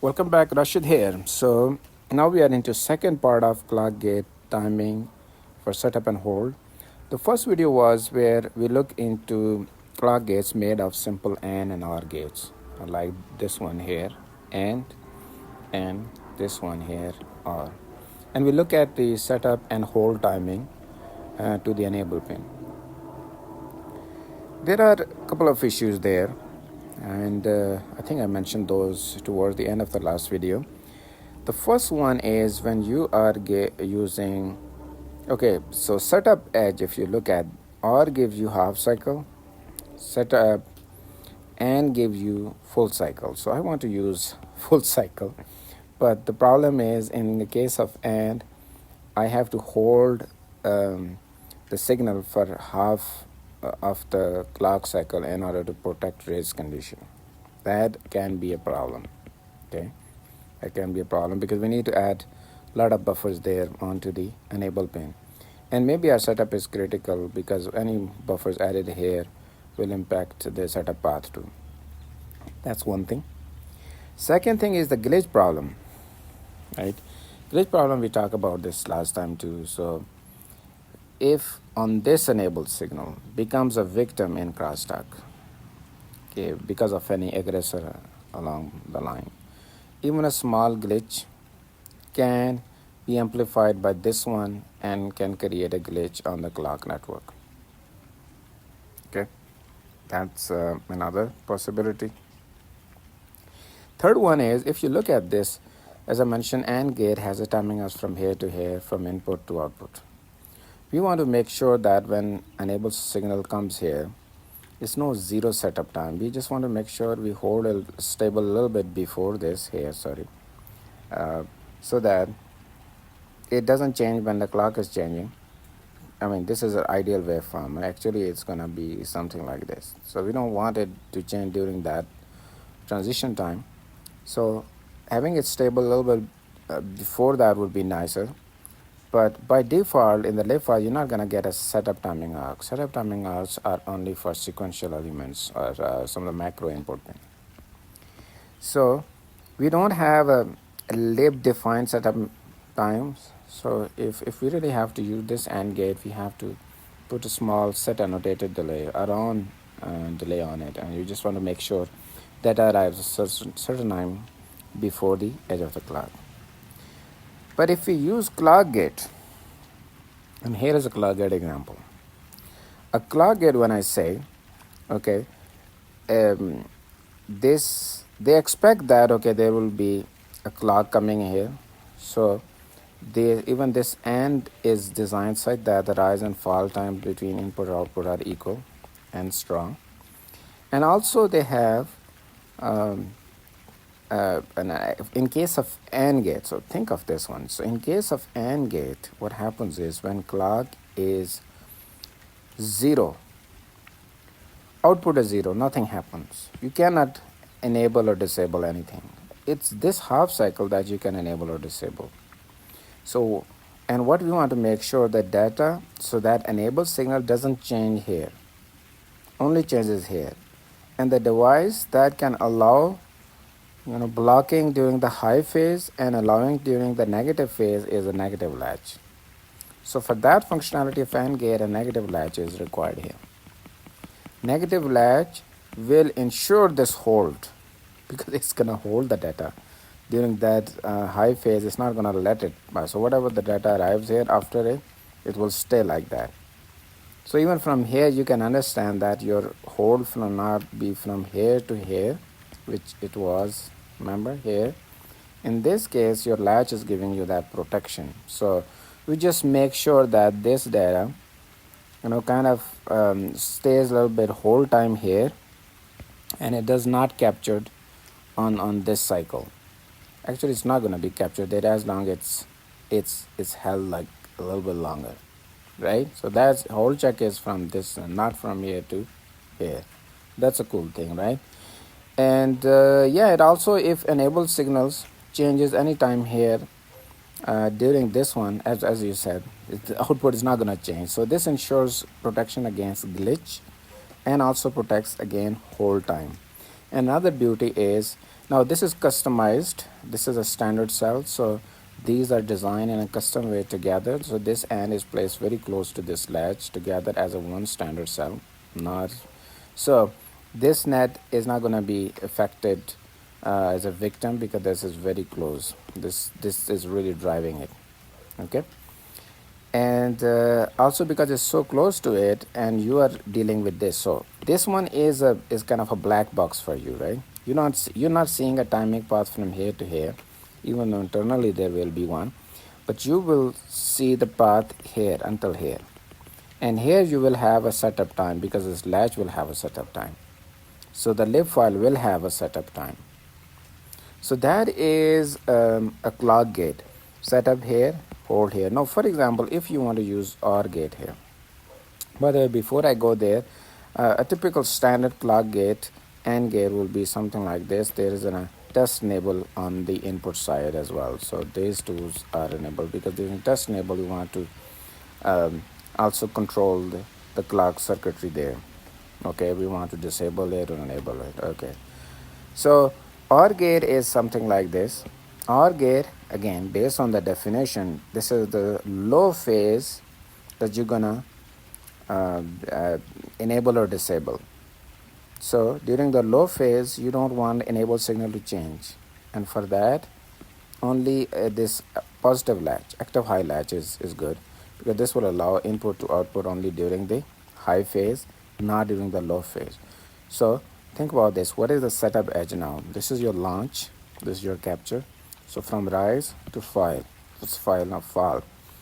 Welcome back, Rashid here. So now we are into second part of clock gate timing for setup and hold. The first video was where we look into clock gates made of simple AND and OR gates, like this one here, and this one here, OR. And we look at the setup and hold timing to the enable pin. There are a couple of issues there, and I think I mentioned those towards the end of the last video. The first one is when you are using, okay, so setup edge, if you look at, OR gives you half cycle, setup and gives you full cycle. So I want to use full cycle, but the problem is in the case of AND, I have to hold the signal for half of the clock cycle in order to protect race condition. That can be a problem. Okay, that can be a problem because we need to add a lot of buffers there onto the enable pin, and maybe our setup is critical because any buffers added here will impact the setup path too. That's one thing. Second thing is the glitch problem, right? Glitch problem, we talked about this last time too. So if on this enabled signal becomes a victim in crosstalk, okay, because of any aggressor along the line, even a small glitch can be amplified by this one and can create a glitch on the clock network. Okay, that's another possibility. Third one is, if you look at this, as I mentioned, AND gate has a timing us from here to here, from input to output. We want to make sure that when enable signal comes here, it's no zero setup time. We just want to make sure we hold it stable a little bit before this here, so that it doesn't change when the clock is changing. I mean, this is an ideal waveform. Actually, it's going to be something like this. So we don't want it to change during that transition time. So having it stable a little bit before that would be nicer. But by default, in the lib file, you're not going to get a setup timing arc. Setup timing arcs are only for sequential elements or some of the macro input thing. So we don't have a lib-defined setup times. So if we really have to use this AND gate, we have to put a small set annotated delay, our own delay on it. And you just want to make sure that arrives a certain time before the edge of the clock. But if we use clock gate, and here is a clock gate example. A clock gate, when I say, okay, this, they expect that, okay, there will be a clock coming here. So even this AND is designed such that the rise and fall time between input and output are equal and strong. And also they have, in case of AND gate, so think of this one. So in case of AND gate, what happens is when clock is 0, output is 0, nothing happens. You cannot enable or disable anything. It's this half cycle that you can enable or disable. So, and what we want to make sure that data, so that enable signal doesn't change here, only changes here. And the device that can allow blocking during the high phase and allowing during the negative phase is a negative latch. So for that functionality of AND gate, a negative latch is required here. Negative latch will ensure this hold because it's going to hold the data during that high phase. It's not going to let it by. So whatever the data arrives here after it will stay like that. So even from here, you can understand that your hold will not be from here to here, which it was, remember, here. In this case, your latch is giving you that protection. So we just make sure that this data, kind of stays a little bit whole time here, and it does not captured on this cycle. Actually, it's not going to be captured there as long as it's held like a little bit longer, right? So that's hold check is from this, not from here to here. That's a cool thing, right? And yeah, it also, if enable signals changes anytime here during this one, as you said, the output is not going to change. So this ensures protection against glitch and also protects again hold time. Another beauty is Now this is customized. This is a standard cell, so these are designed in a custom way together. So this AND is placed very close to this latch together as a one standard cell. Not so this net is not going to be affected as a victim because this is very close. This is really driving it. Okay, and also because it's so close to it and you are dealing with this, so this one is kind of a black box for you, right? You're not seeing a timing path from here to here, even though internally there will be one, but you will see the path here until here, and here you will have a setup time because this latch will have a setup time, so the lib file will have a setup time. So that is a clock gate. Setup here, hold here. Now, for example, if you want to use OR gate here. By the way, before I go there, a typical standard clock gate AND gate will be something like this. There is a test enable on the input side as well. So these two are enabled because during test enable, you want to also control the clock circuitry there. Okay, we want to disable it or enable it. Okay. So OR gate is something like this. OR gate, again, based on the definition, this is the low phase that you're gonna enable or disable. So during the low phase, you don't want enable signal to change, and for that, only this positive latch, active high latch is good, because this will allow input to output only during the high phase, not during the low phase. So think about this. What is the setup edge now? This is your launch, this is your capture. So from rise to file, it's file now fall.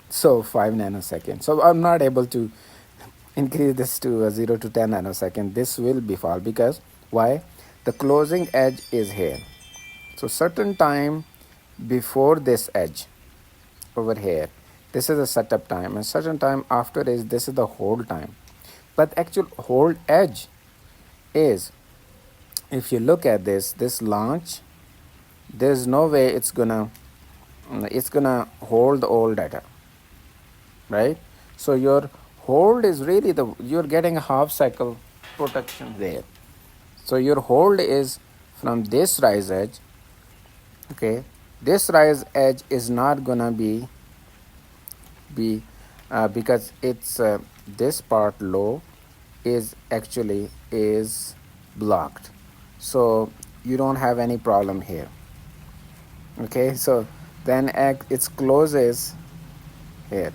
So 5 nanoseconds. So I'm not able to increase this to 0 to 10 nanosecond. This will be fall because why? The closing edge is here. So certain time before this edge over here, this is a setup time, and certain time after is this is the hold time. But actual hold edge is, if you look at this launch, there's no way it's gonna hold the old data, right? So your hold is really you're getting a half cycle protection there. So your hold is from this rise edge. Okay, this rise edge is not gonna be because it's this part low is actually is blocked, so you don't have any problem here. Okay, so then it closes here.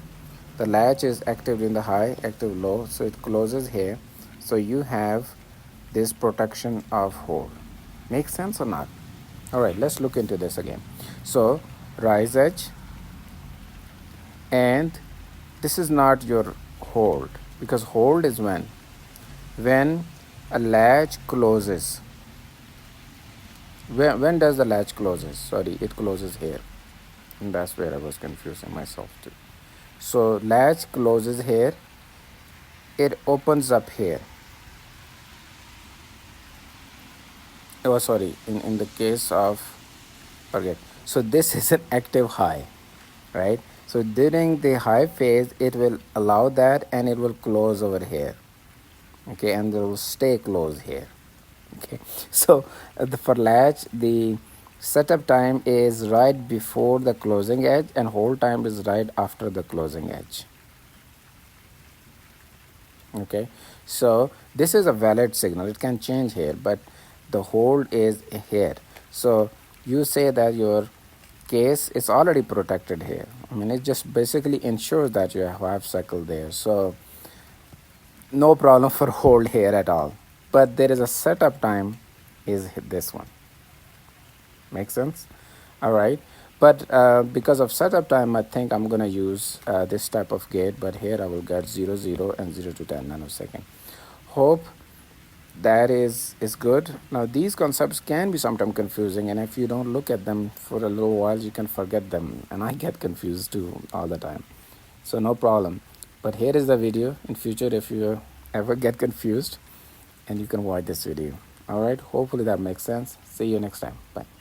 The latch is active in the high, active low, so it closes here. So you have this protection of hold. Make sense or not? All right, let's look into this again. So rise edge, and this is not your hold, because hold is when a latch closes. When does the latch closes? Sorry, it closes here, and that's where I was confusing myself too. So latch closes here, it opens up here. Oh, sorry, in the case of, forget. So this is an active high, right? So during the high phase, it will allow that, and it will close over here. Okay, and it will stay closed here. Okay, so for latch, the setup time is right before the closing edge, and hold time is right after the closing edge. Okay, so this is a valid signal. It can change here, but the hold is here. So you say that your case is already protected here. I mean, it just basically ensures that you have half cycle there. So no problem for hold here at all. But there is a setup time is this one. Make sense? All right. But because of setup time, I think I'm going to use this type of gate. But here I will get 0, 0 and 0 to 10 nanosecond. Hope that is good. Now these concepts can be sometimes confusing, and if you don't look at them for a little while, you can forget them, and I get confused too all the time. So no problem. But here is the video. In future, if you ever get confused, and you can watch this video. All right, hopefully that makes sense. See you next time. Bye.